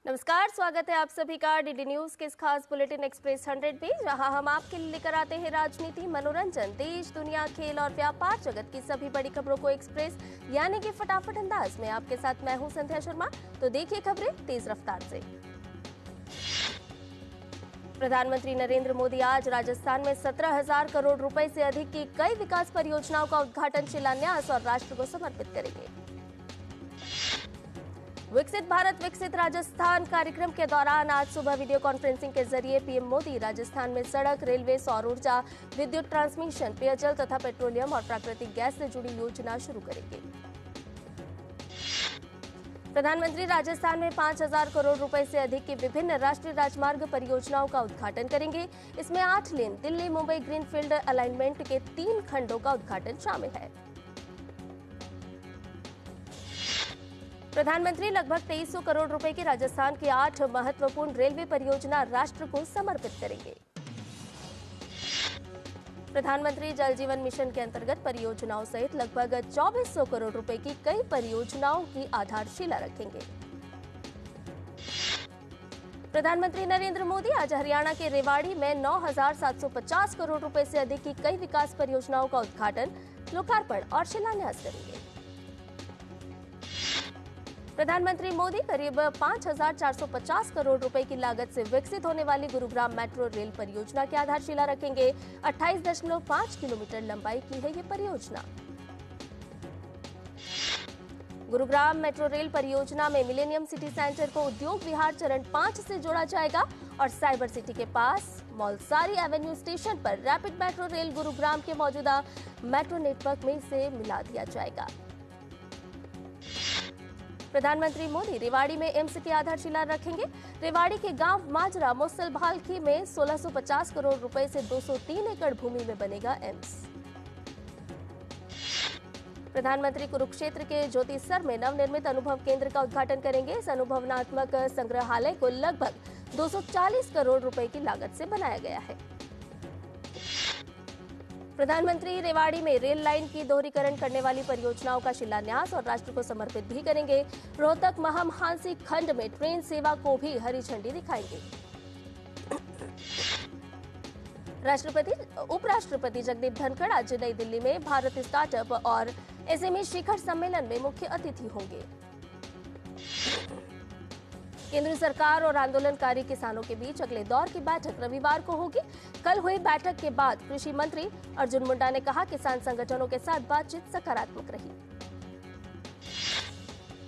नमस्कार, स्वागत है आप सभी का डीडी न्यूज के इस खास बुलेटिन एक्सप्रेस 100 में, जहां हम आपके लिए लेकर आते हैं राजनीति, मनोरंजन, देश, दुनिया, खेल और व्यापार जगत की सभी बड़ी खबरों को एक्सप्रेस यानी कि फटाफट अंदाज में। आपके साथ मैं हूं संध्या शर्मा। तो देखिए खबरें तेज रफ्तार से। प्रधानमंत्री नरेंद्र मोदी आज राजस्थान में 17,000 करोड़ रुपए से अधिक की कई विकास परियोजनाओं का उद्घाटन, शिलान्यास और राष्ट्र को समर्पित करेंगे। विकसित भारत विकसित राजस्थान कार्यक्रम के दौरान आज सुबह वीडियो कॉन्फ्रेंसिंग के जरिए पीएम मोदी राजस्थान में सड़क, रेलवे, सौर ऊर्जा, विद्युत ट्रांसमिशन, पेयजल तथा पेट्रोलियम और प्राकृतिक गैस से जुड़ी योजना शुरू करेंगे। प्रधानमंत्री राजस्थान में 5,000 करोड़ रुपए से अधिक की विभिन्न राष्ट्रीय राजमार्ग परियोजनाओं का उद्घाटन करेंगे। इसमें 8 लेन दिल्ली मुंबई ग्रीनफील्ड अलाइनमेंट के 3 खंडों का उद्घाटन शामिल है। प्रधानमंत्री लगभग 2300 करोड़ रुपए की राजस्थान की 8 महत्वपूर्ण रेलवे परियोजना राष्ट्र को समर्पित करेंगे। प्रधानमंत्री जल जीवन मिशन के अंतर्गत परियोजनाओं सहित लगभग 2400 करोड़ रुपए की कई परियोजनाओं की आधारशिला रखेंगे। प्रधानमंत्री नरेंद्र मोदी आज हरियाणा के रेवाड़ी में 9,750 करोड़ रुपए से अधिक की कई विकास परियोजनाओं का उद्घाटन, लोकार्पण और शिलान्यास करेंगे। प्रधानमंत्री मोदी करीब 5,450 करोड़ रुपए की लागत से विकसित होने वाली गुरुग्राम मेट्रो रेल परियोजना की आधारशिला रखेंगे। 28.5 किलोमीटर लंबाई की है ये परियोजना। गुरुग्राम मेट्रो रेल परियोजना में मिलेनियम सिटी सेंटर को उद्योग विहार चरण 5 से जोड़ा जाएगा और साइबर सिटी के पास मौलसारी एवेन्यू स्टेशन पर रैपिड मेट्रो रेल गुरुग्राम के मौजूदा मेट्रो नेटवर्क में इसे मिला दिया जाएगा। प्रधानमंत्री मोदी रेवाड़ी में एम्स की आधारशिला रखेंगे। रेवाड़ी के गांव माजरा मोसल भालखी में 1650 करोड़ रुपए से 203 एकड़ भूमि में बनेगा एम्स। प्रधानमंत्री कुरुक्षेत्र के ज्योतिसर में नवनिर्मित अनुभव केंद्र का उद्घाटन करेंगे। इस अनुभवनात्मक संग्रहालय को लगभग 240 करोड़ रुपए की लागत से बनाया गया है। प्रधानमंत्री रेवाड़ी में रेल लाइन की दोहरीकरण करने वाली परियोजनाओं का शिलान्यास और राष्ट्र को समर्पित भी करेंगे। रोहतक महम हांसी खंड में ट्रेन सेवा को भी हरी झंडी दिखाएंगे। उपराष्ट्रपति जगदीप धनखड़ आज नई दिल्ली में भारत स्टार्टअप और एसएमई शिखर सम्मेलन में मुख्य अतिथि होंगे। केंद्र सरकार और आंदोलनकारी किसानों के बीच अगले दौर की बैठक रविवार को होगी। कल हुई बैठक के बाद कृषि मंत्री अर्जुन मुंडा ने कहा, किसान संगठनों के साथ बातचीत सकारात्मक रही।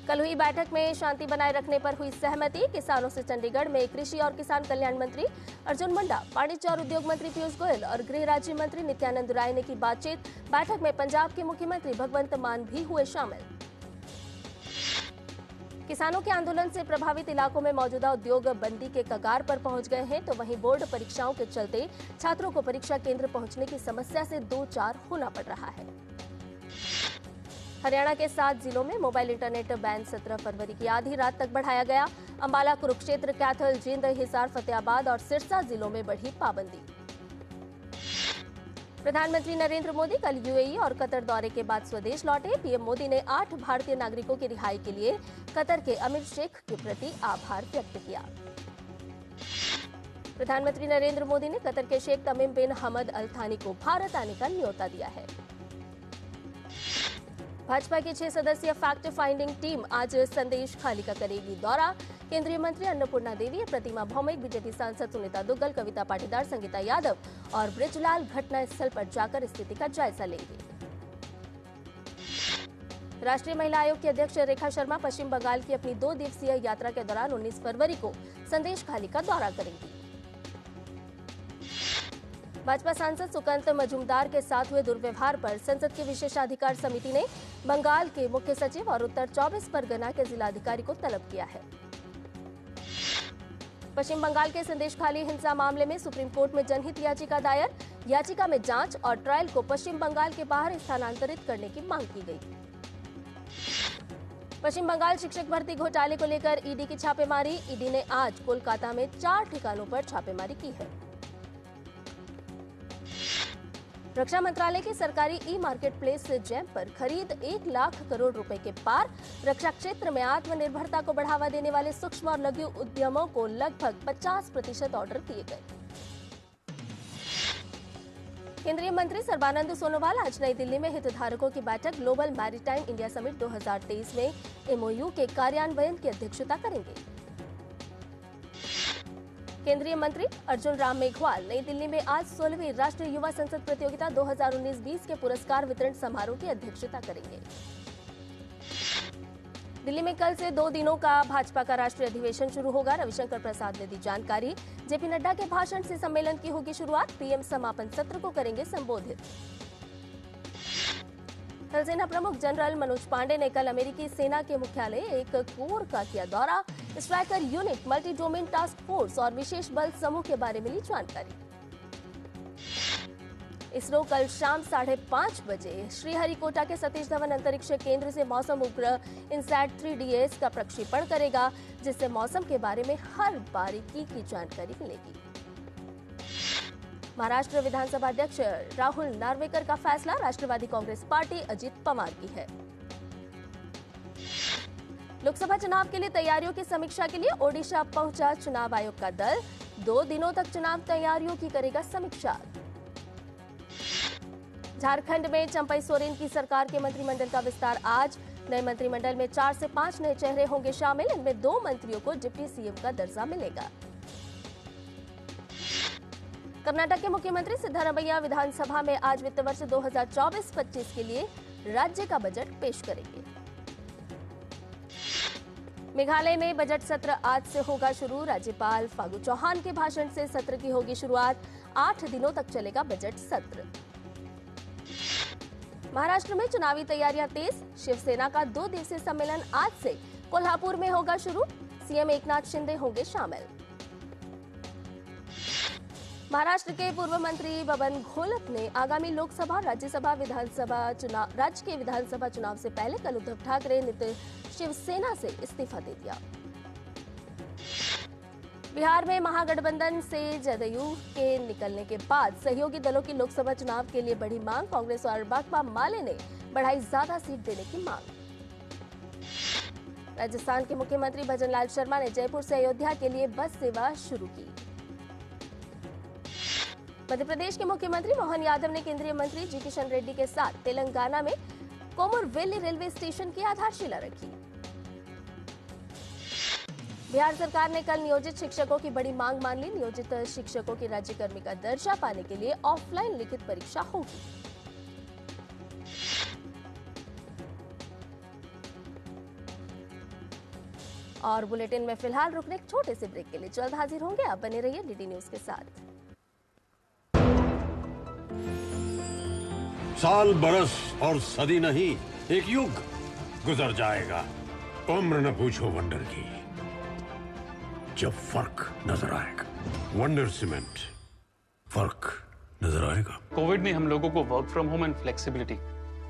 कल हुई बैठक में शांति बनाए रखने पर हुई सहमति। किसानों से चंडीगढ़ में कृषि और किसान कल्याण मंत्री अर्जुन मुंडा, वाणिज्य और उद्योग मंत्री पीयूष गोयल और गृह राज्य मंत्री नित्यानंद राय ने की बातचीत। बैठक में पंजाब के मुख्यमंत्री भगवंत मान भी हुए शामिल। किसानों के आंदोलन से प्रभावित इलाकों में मौजूदा उद्योग बंदी के कगार पर पहुंच गए हैं, तो वहीं बोर्ड परीक्षाओं के चलते छात्रों को परीक्षा केंद्र पहुंचने की समस्या से दो चार होना पड़ रहा है। हरियाणा के 7 जिलों में मोबाइल इंटरनेट बैन 17 फरवरी की आधी रात तक बढ़ाया गया। अंबाला, कुरुक्षेत्र, कैथल, जींद, हिसार, फतेहाबाद और सिरसा जिलों में बढ़ी पाबंदी। प्रधानमंत्री नरेंद्र मोदी कल यूएई और कतर दौरे के बाद स्वदेश लौटे। पीएम मोदी ने 8 भारतीय नागरिकों की रिहाई के लिए कतर के अमीर शेख के प्रति आभार व्यक्त किया। प्रधानमंत्री नरेंद्र मोदी ने कतर के शेख तमीम बिन हमद अल थानी को भारत आने का न्योता दिया है। भाजपा की 6 सदस्यीय फैक्ट फाइंडिंग टीम आज संदेश खाली का करेगी दौरा। केंद्रीय मंत्री अन्नपूर्णा देवी, प्रतिमा भौमिक, बीजेपी सांसद सुनीता दुग्गल, कविता पाटीदार, संगीता यादव और बृजलाल घटना स्थल पर जाकर स्थिति का जायजा लेंगे। राष्ट्रीय महिला आयोग की अध्यक्ष रेखा शर्मा पश्चिम बंगाल की अपनी 2 दिवसीय यात्रा के दौरान 19 फरवरी को संदेश खाली का दौरा करेंगी। भाजपा सांसद सुकांत मजूमदार के साथ हुए दुर्व्यवहार पर संसद की विशेषाधिकार समिति ने बंगाल के मुख्य सचिव और उत्तर 24 परगना के जिलाधिकारी को तलब किया है। पश्चिम बंगाल के संदेशखाली हिंसा मामले में सुप्रीम कोर्ट में जनहित याचिका दायर। याचिका में जांच और ट्रायल को पश्चिम बंगाल के बाहर स्थानांतरित करने की मांग की गई। पश्चिम बंगाल शिक्षक भर्ती घोटाले को लेकर ईडी की छापेमारी। ईडी ने आज कोलकाता में 4 ठिकानों पर छापेमारी की है। रक्षा मंत्रालय की सरकारी ई मार्केट प्लेस जैम पर खरीद 1 लाख करोड़ रुपए के पार। रक्षा क्षेत्र में आत्मनिर्भरता को बढ़ावा देने वाले सूक्ष्म और लघु उद्यमों को लगभग 50% ऑर्डर दिए गए। केंद्रीय मंत्री सर्बानंद सोनोवाल आज नई दिल्ली में हितधारकों की बैठक ग्लोबल मैरीटाइम इंडिया समिट 2023 में एमओयू के कार्यान्वयन की अध्यक्षता करेंगे। केंद्रीय मंत्री अर्जुन राम मेघवाल नई दिल्ली में आज 16वीं राष्ट्रीय युवा संसद प्रतियोगिता 2019-20 के पुरस्कार वितरण समारोह की अध्यक्षता करेंगे। दिल्ली में कल से 2 दिनों का भाजपा का राष्ट्रीय अधिवेशन शुरू होगा। रविशंकर प्रसाद ने दी जानकारी। जेपी नड्डा के भाषण से सम्मेलन की होगी शुरुआत। पीएम समापन सत्र को करेंगे संबोधित। थल सेना प्रमुख जनरल मनोज पांडे ने कल अमेरिकी सेना के मुख्यालय एक कोर का किया दौरा। Striker unit, multi domain task force और विशेष बल समूह के बारे में ली जानकारी। इसरो कल शाम 5:30 बजे श्रीहरिकोटा के सतीश धवन अंतरिक्ष केंद्र से मौसम उपग्रह इनसैट 3DS का प्रक्षेपण करेगा, जिससे मौसम के बारे में हर बारीकी की जानकारी मिलेगी। महाराष्ट्र विधानसभा अध्यक्ष राहुल नार्वेकर का फैसला। राष्ट्रवादी कांग्रेस पार्टी अजित पवार की है। लोकसभा चुनाव के लिए तैयारियों की समीक्षा के लिए ओडिशा पहुंचा चुनाव आयोग का दल। 2 दिनों तक चुनाव तैयारियों की करेगा समीक्षा। झारखंड में चंपई सोरेन की सरकार के मंत्रिमंडल का विस्तार आज। नए मंत्रिमंडल में 4 से 5 नए चेहरे होंगे शामिल। इनमें 2 मंत्रियों को डिप्टी सीएम का दर्जा मिलेगा। कर्नाटक के मुख्यमंत्री सिद्धरामैया विधानसभा में आज वित्त वर्ष 2024-25 के लिए राज्य का बजट पेश करेंगे। मेघालय में बजट सत्र आज से होगा शुरू। राज्यपाल फागू चौहान के भाषण से सत्र की होगी शुरुआत। 8 दिनों तक चलेगा बजट सत्र। महाराष्ट्र में चुनावी तैयारियां तेज। शिवसेना का 2 दिवसीय सम्मेलन आज से कोल्हापुर में होगा शुरू। सीएम एकनाथ शिंदे होंगे शामिल। महाराष्ट्र के पूर्व मंत्री बबन घोलप ने आगामी लोकसभा, राज्य के विधानसभा चुनाव से पहले कल उद्धव ठाकरे नेतृत्व शिवसेना से इस्तीफा दे दिया। बिहार में महागठबंधन से जदयू के निकलने के बाद सहयोगी दलों की लोकसभा चुनाव के लिए बढ़ी मांग। कांग्रेस और भाकपा माले ने बढ़ाई ज्यादा सीट देने की मांग। राजस्थान के मुख्यमंत्री भजनलाल शर्मा ने जयपुर से अयोध्या के लिए बस सेवा शुरू की। मध्य प्रदेश के मुख्यमंत्री मोहन यादव ने केंद्रीय मंत्री जी किशन रेड्डी के साथ तेलंगाना में कोमुरवेली रेलवे स्टेशन की आधारशिला रखी। बिहार सरकार ने कल नियोजित शिक्षकों की बड़ी मांग मान ली। नियोजित शिक्षकों की राज्यकर्मी का दर्जा पाने के लिए ऑफलाइन लिखित परीक्षा होगी। और बुलेटिन में फिलहाल रुकने एक छोटे से ब्रेक के लिए जल्द हाजिर होंगे। आप बने रहिए डीडी न्यूज के साथ। साल, बरस और सदी नहीं, एक युग गुजर जाएगा। उम्र न पूछो वंडर की, जब फर्क नजर आएगा। वंडर सीमेंट, फर्क नजर आएगा। कोविड ने हम लोगों को work from home and flexibility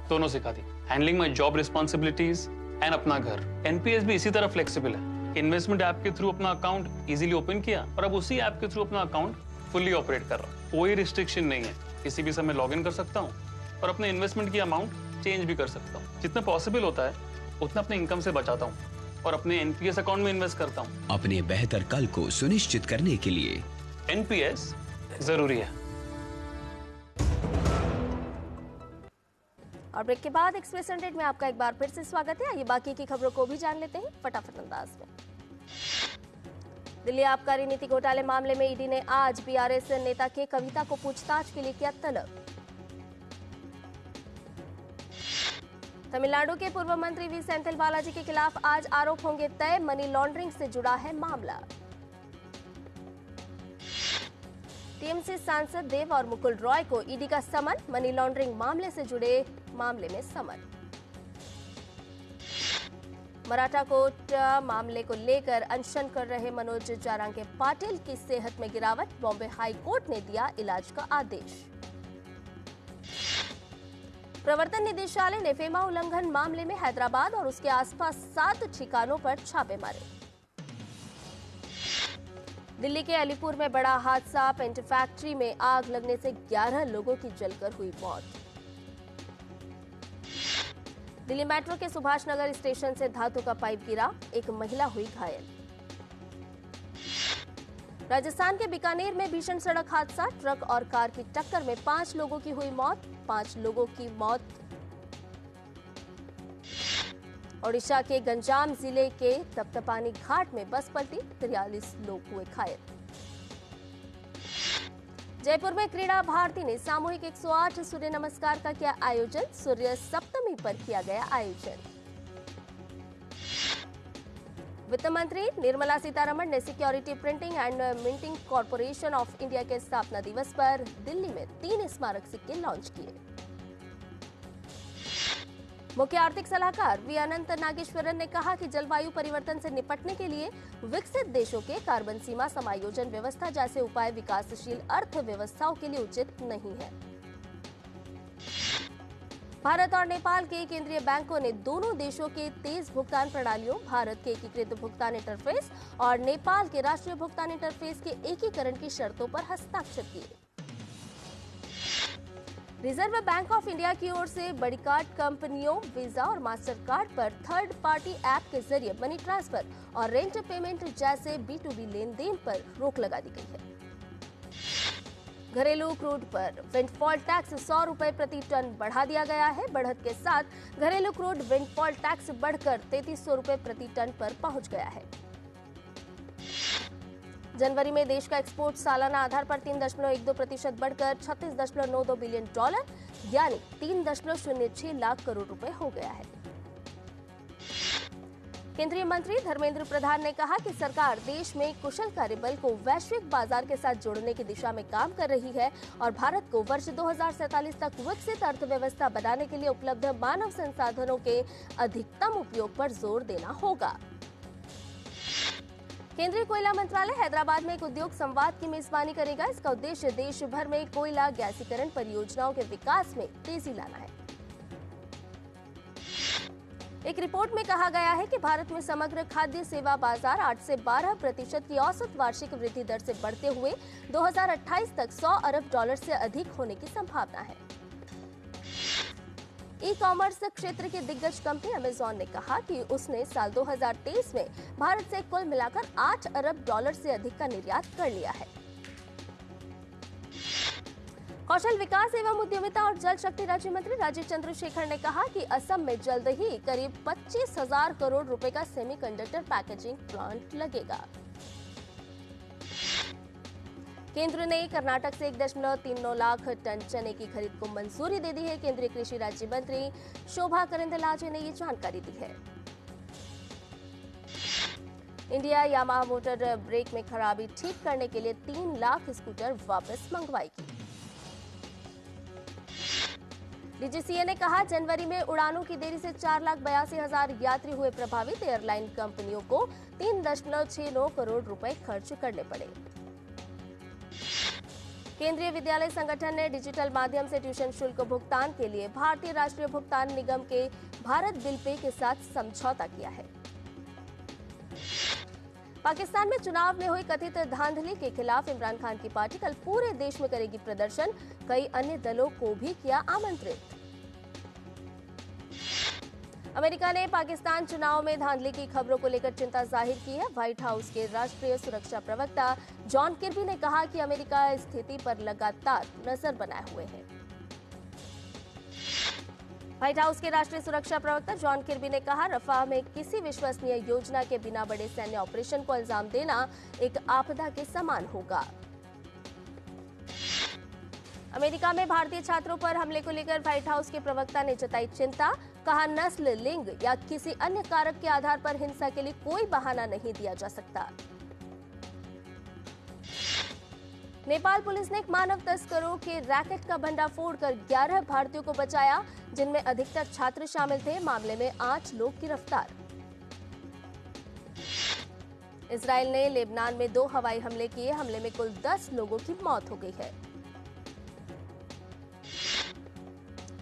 दोनों सिखा दी। Handling my job responsibilities and अपना घर। एनपीएस भी इसी तरह फ्लेक्सिबल है। इन्वेस्टमेंट ऐप के थ्रू अपना अकाउंट इजीली ओपन किया और अब उसी ऐप के थ्रू अपना अकाउंट फुल्ली ऑपरेट कर रहा। कोई रिस्ट्रिक्शन नहीं है, किसी भी समय लॉग इन कर सकता हूँ और अपने इन्वेस्टमेंट की अमाउंट चेंज भी कर सकता हूँ। जितना पॉसिबल होता है उतना अपने इनकम से बचाता हूँ और अपने एनपीएस अकाउंट में इन्वेस्ट करता हूँ। अपने बेहतर कल को सुनिश्चित करने के लिए एनपीएस जरूरी है। और ब्रेक के बाद एक्सप्रेस 100 में आपका एक बार फिर से स्वागत है। आइए बाकी की खबरों को भी जान लेते हैं फटाफट अंदाज में। दिल्ली आबकारी नीति घोटाले मामले में ईडी ने आज बीआरएस नेता के कविता को पूछताछ के लिए किया तलब। तमिलनाडु के पूर्व मंत्री वी सेंथिल बालाजी के खिलाफ आज आरोप होंगे तय। मनी लॉन्ड्रिंग से जुड़ा है मामला। टीएमसी सांसद देव और मुकुल रॉय को ईडी का समन। मनी लॉन्ड्रिंग मामले से जुड़े मामले में समन। मराठा कोर्ट मामले को लेकर अनशन कर रहे मनोज जारांगे पाटिल की सेहत में गिरावट। बॉम्बे हाई कोर्ट ने दिया इलाज का आदेश। प्रवर्तन निदेशालय ने फेमा उल्लंघन मामले में हैदराबाद और उसके आसपास 7 ठिकानों पर छापे मारे। दिल्ली के अलीपुर में बड़ा हादसा, पेंट फैक्ट्री में आग लगने से 11 लोगों की जलकर हुई मौत। दिल्ली मेट्रो के सुभाष नगर स्टेशन से धातु का पाइप गिरा, एक महिला हुई घायल। राजस्थान के बीकानेर में भीषण सड़क हादसा, ट्रक और कार की टक्कर में 5 लोगों की हुई मौत, 5 लोगों की मौत। ओडिशा के गंजाम जिले के तप्तपानी घाट में बस पलटी, 43 लोग हुए घायल। जयपुर में क्रीड़ा भारती ने सामूहिक 108 सूर्य नमस्कार का किया आयोजन, सूर्य सप्तमी पर किया गया आयोजन। वित्त मंत्री निर्मला सीतारमण ने security printing and minting corporation of India के स्थापना दिवस पर दिल्ली में 3 स्मारक सिक्के लॉन्च किए। मुख्य आर्थिक सलाहकार वी अनंत नागेश्वरन ने कहा कि जलवायु परिवर्तन से निपटने के लिए विकसित देशों के कार्बन सीमा समायोजन व्यवस्था जैसे उपाय विकासशील अर्थव्यवस्थाओं के लिए उचित नहीं है। भारत और नेपाल के केंद्रीय बैंकों ने दोनों देशों के तेज भुगतान प्रणालियों, भारत के एकीकृत भुगतान इंटरफेस और नेपाल के राष्ट्रीय भुगतान इंटरफेस के एकीकरण की शर्तों पर हस्ताक्षर किए। रिजर्व बैंक ऑफ इंडिया की ओर से बड़ी कार्ड कंपनियों वीजा और मास्टर कार्ड पर थर्ड पार्टी ऐप के जरिए मनी ट्रांसफर और रेंट पेमेंट जैसे B2B लेन-देन पर रोक लगा दी गई है। घरेलू क्रूड पर विंडफॉल टैक्स 100 रुपए प्रति टन बढ़ा दिया गया है। बढ़त के साथ घरेलू क्रूड विंडफॉल टैक्स बढ़कर 3300 रुपए प्रति टन पर पहुंच गया है। जनवरी में देश का एक्सपोर्ट सालाना आधार पर 3.12% बढ़कर $36.92 बिलियन यानी 3.06 लाख करोड़ रुपए हो गया है। केंद्रीय मंत्री धर्मेंद्र प्रधान ने कहा कि सरकार देश में कुशल कार्यबल को वैश्विक बाजार के साथ जोड़ने की दिशा में काम कर रही है और भारत को वर्ष 2047 तक विकसित अर्थव्यवस्था बनाने के लिए उपलब्ध मानव संसाधनों के अधिकतम उपयोग पर जोर देना होगा। केंद्रीय कोयला मंत्रालय हैदराबाद में एक उद्योग संवाद की मेजबानी करेगा। इसका उद्देश्य देश भर में कोयला गैसीकरण परियोजनाओं के विकास में तेजी लाना है। एक रिपोर्ट में कहा गया है कि भारत में समग्र खाद्य सेवा बाजार 8 से 12% की औसत वार्षिक वृद्धि दर से बढ़ते हुए 2028 तक $100 अरब से अधिक होने की संभावना है। ई कॉमर्स क्षेत्र की दिग्गज कंपनी अमेजॉन ने कहा कि उसने साल 2023 में भारत से कुल मिलाकर $8 अरब से अधिक का निर्यात कर लिया है। कौशल विकास एवं उद्यमिता और जल शक्ति राज्य मंत्री राजीव चंद्रशेखर ने कहा कि असम में जल्द ही करीब 25,000 करोड़ रुपए का सेमीकंडक्टर पैकेजिंग प्लांट लगेगा। केंद्र ने कर्नाटक से 1.39 लाख टन चने की खरीद को मंजूरी दे दी है। केंद्रीय कृषि राज्य मंत्री शोभा करंदलाजे ने ये जानकारी दी है। इंडिया यामाहा मोटर ब्रेक में खराबी ठीक करने के लिए 3 लाख स्कूटर वापस मंगवाएगी। डीजीसीए ने कहा जनवरी में उड़ानों की देरी से 4,82,000 यात्री हुए प्रभावित। एयरलाइन कंपनियों को 3.69 करोड़ रुपए खर्च करने पड़े। केंद्रीय विद्यालय संगठन ने डिजिटल माध्यम से ट्यूशन शुल्क भुगतान के लिए भारतीय राष्ट्रीय भुगतान निगम के भारत बिल पे के साथ समझौता किया है। पाकिस्तान में चुनाव में हुई कथित धांधली के खिलाफ इमरान खान की पार्टी कल पूरे देश में करेगी प्रदर्शन। कई अन्य दलों को भी किया आमंत्रित। अमेरिका ने पाकिस्तान चुनाव में धांधली की खबरों को लेकर चिंता जाहिर की है। व्हाइट हाउस के राष्ट्रीय सुरक्षा प्रवक्ता जॉन किर्बी ने कहा कि अमेरिका स्थिति पर लगातार नजर बनाए हुए है। व्हाइट हाउस के राष्ट्रीय सुरक्षा प्रवक्ता जॉन किर्बी ने कहा, रफाह में किसी विश्वसनीय योजना के बिना बड़े सैन्य ऑपरेशन को अंजाम देना एक आपदा के समान होगा। अमेरिका में भारतीय छात्रों पर हमले को लेकर व्हाइट हाउस के प्रवक्ता ने जताई चिंता। कहा, नस्ल, लिंग या किसी अन्य कारक के आधार पर हिंसा के लिए कोई बहाना नहीं दिया जा सकता। नेपाल पुलिस ने मानव तस्करों के रैकेट का भंडाफोड़ कर 11 भारतीयों को बचाया, जिनमें अधिकतर छात्र शामिल थे। मामले में 8 लोग गिरफ्तार। इजरायल ने लेबनान में 2 हवाई हमले किए। हमले में कुल 10 लोगों की मौत हो गई है।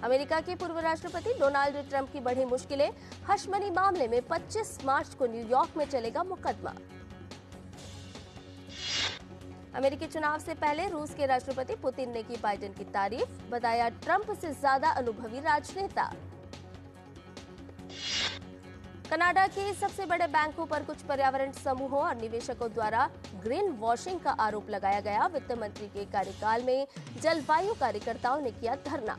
अमेरिका के पूर्व राष्ट्रपति डोनाल्ड ट्रंप की बढ़ी मुश्किलें। हश मनी मामले में 25 मार्च को न्यूयॉर्क में चलेगा मुकदमा। अमेरिकी चुनाव से पहले रूस के राष्ट्रपति पुतिन ने की बाइडेन की तारीफ, बताया ट्रंप से ज्यादा अनुभवी राजनेता। कनाडा के सबसे बड़े बैंकों पर कुछ पर्यावरण समूहों और निवेशकों द्वारा ग्रीन वॉशिंग का आरोप लगाया गया। वित्त मंत्री के कार्यकाल में जलवायु कार्यकर्ताओं ने किया धरना।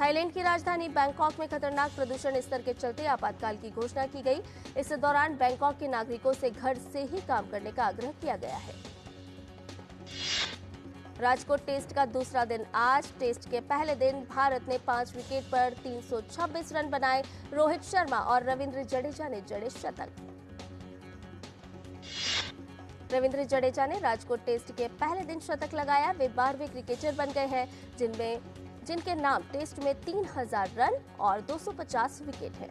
थाईलैंड की राजधानी बैंकॉक में खतरनाक प्रदूषण स्तर के चलते आपातकाल की घोषणा की गई। इस दौरान बैंकॉक के नागरिकों से घर से ही काम करने का आग्रह किया गया है। राजकोट टेस्ट का दूसरा दिन आज। टेस्ट के पहले दिन भारत ने 5 विकेट पर 326 रन बनाए। रोहित शर्मा और रविंद्र जडेजा ने जड़े शतक। रविंद्र जडेजा ने राजकोट टेस्ट के पहले दिन शतक लगाया। वे 12वें क्रिकेटर बन गए हैं जिनके नाम टेस्ट में 3000 रन और 250 विकेट हैं।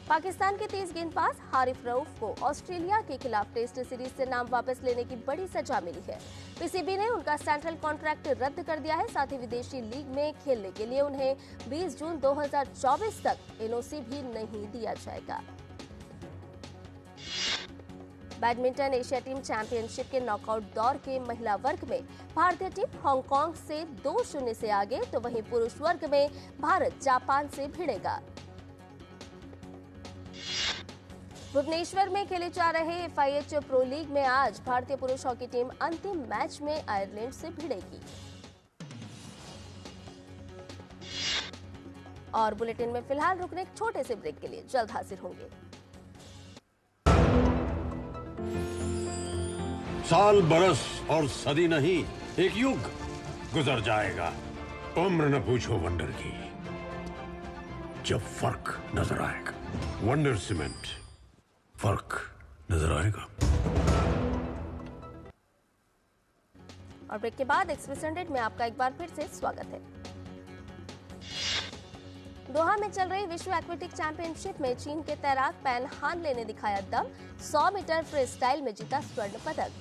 पाकिस्तान के तेज गेंदबाज हारिफ रऊफ को ऑस्ट्रेलिया के खिलाफ टेस्ट सीरीज से नाम वापस लेने की बड़ी सजा मिली है। पीसीबी ने उनका सेंट्रल कॉन्ट्रैक्ट रद्द कर दिया है। साथ ही विदेशी लीग में खेलने के लिए उन्हें 20 जून 2024 तक एनओसी भी नहीं दिया जाएगा। बैडमिंटन एशिया टीम चैंपियनशिप के नॉकआउट दौर के महिला वर्ग में भारतीय टीम हांगकांग से 2-0 से आगे, तो वहीं पुरुष वर्ग में भारत जापान से भिड़ेगा। भुवनेश्वर में खेले जा रहे FIH प्रो लीग में आज भारतीय पुरुष हॉकी टीम अंतिम मैच में आयरलैंड से भिड़ेगी। और बुलेटिन में फिलहाल रुकने एक छोटे से ब्रेक के लिए जल्द हाजिर होंगे। साल, बरस और सदी नहीं, एक युग गुजर जाएगा। उम्र न पूछो वंडर की, जब फर्क नजर आएगा। वंडर सीमेंट, फर्क नजर आएगा। और ब्रेक के बाद एक्सप्रेस 100 में आपका एक बार फिर से स्वागत है। दोहा में चल रही विश्व एक्वेटिक चैंपियनशिप में चीन के तैराक पैन हान ले ने दिखाया दम। 100 मीटर फ्री स्टाइल में जीता स्वर्ण पदक।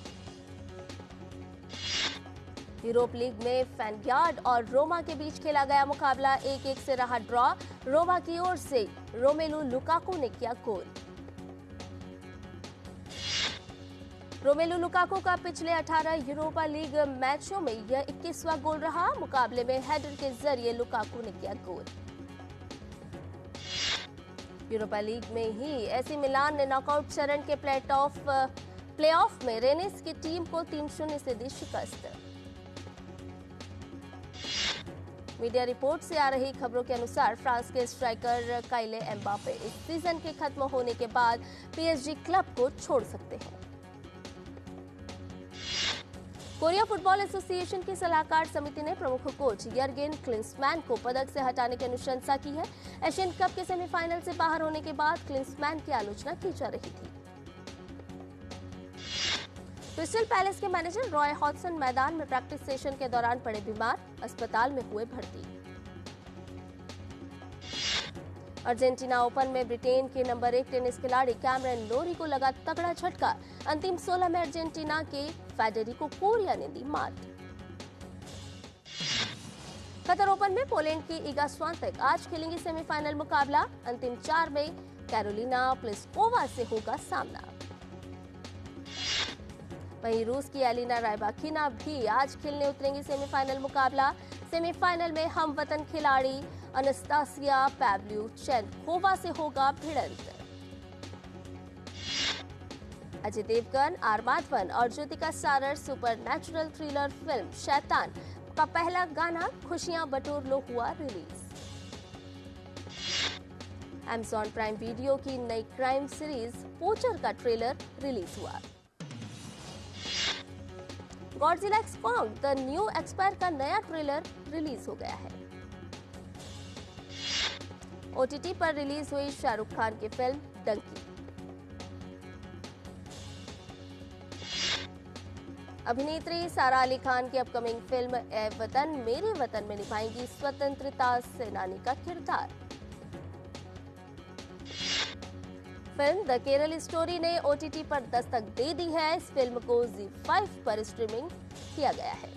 यूरोप लीग में फैनयार्ड और रोमा के बीच खेला गया मुकाबला 1-1 से रहा ड्रॉ। रोमा की ओर से रोमेलू लुकाकू ने किया गोल। रोमेलू लुकाकू का पिछले 18 यूरोपा लीग मैचों में यह 21वां गोल रहा। मुकाबले में हेडर के जरिए लुकाकू ने किया गोल। यूरोपा लीग में ही एसी मिलान ने नॉकआउट चरण के प्लेऑफ में रेनिस की टीम को 3-0 से दी शिकस्त। मीडिया रिपोर्ट से आ रही खबरों के अनुसार फ्रांस के स्ट्राइकर काइले एम्बापे इस सीजन के खत्म होने के बाद PSG क्लब को छोड़ सकते हैं। कोरिया फुटबॉल एसोसिएशन की सलाहकार समिति ने प्रमुख कोच यर्गेन क्लिंसमैन को पदक से हटाने की अनुशंसा की है। एशियन कप के सेमीफाइनल से बाहर होने के बाद क्लिंसमैन की आलोचना की जा रही थी। क्रिस्टल पैलेस के मैनेजर रॉय हॉडसन मैदान में प्रैक्टिस सेशन के दौरान पड़े बीमार, अस्पताल में हुए भर्ती। अर्जेंटीना ओपन में ब्रिटेन के नंबर 1 टेनिस खिलाड़ी कैमरन नोरी को लगा तगड़ा झटका। अंतिम 16 में अर्जेंटीना के फेडेरिको कोरिया ने दी मात। कतर ओपन में पोलैंड की इगा स्वांतेक आज खेलेंगी सेमीफाइनल मुकाबला। अंतिम 4 में कैरोलिना प्लिस्कोवा से होगा सामना। वहीं रूस की एलिना रायबाकिना भी आज खेलने उतरेंगी सेमीफाइनल मुकाबला। सेमीफाइनल में हम वतन खिलाड़ी अनस्तासिया पैवल्युचेंकोवा से होगा भिड़ंत। अजय देवगन, आर माधवन और ज्योतिका सारर सुपरनैचुरल थ्रिलर फिल्म शैतान का पहला गाना खुशियां बटोर लो हुआ रिलीज। Amazon प्राइम वीडियो की नई क्राइम सीरीज पोचर का ट्रेलर रिलीज हुआ। Godzilla x Kong the new expire का नया ट्रेलर रिलीज हो गया है। OTT पर रिलीज हुई शाहरुख खान की फिल्म डंकी। अभिनेत्री सारा अली खान की अपकमिंग फिल्म ए वतन मेरे वतन में निभाएंगी स्वतंत्रता सेनानी का किरदार। फिल्म द केरल स्टोरी ने OTT पर दस्तक दे दी है। इस फिल्म को ZEE5 पर स्ट्रीमिंग किया गया है।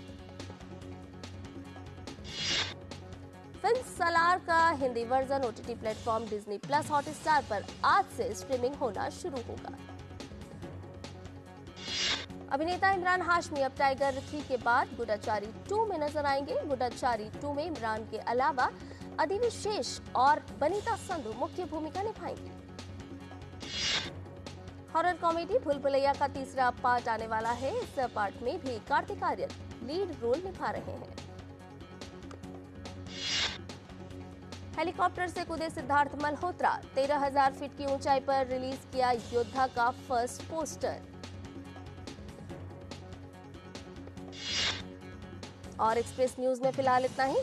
फिल्म सलार का Hindi version OTT platform Disney plus Hotstar पर आज से स्ट्रीमिंग होना शुरू होगा। अभिनेता इमरान हाशमी अब टाइगर 3 के बाद गुडाचारी 2 में नजर आएंगे। गुडाचारी 2 में इमरान के अलावा अधिविशेष और बनीता संधू मुख्य भूमिका निभाएंगी। हॉरर कॉमेडी भूल भुलैया का तीसरा पार्ट आने वाला है। इस पार्ट में भी कार्तिक आर्यन लीड रोल निभा रहे हैं। हेलीकॉप्टर से कूदे सिद्धार्थ मल्होत्रा। 13,000 फीट की ऊंचाई पर रिलीज किया योद्धा का फर्स्ट पोस्टर। और एक्सप्रेस न्यूज में फिलहाल इतना ही।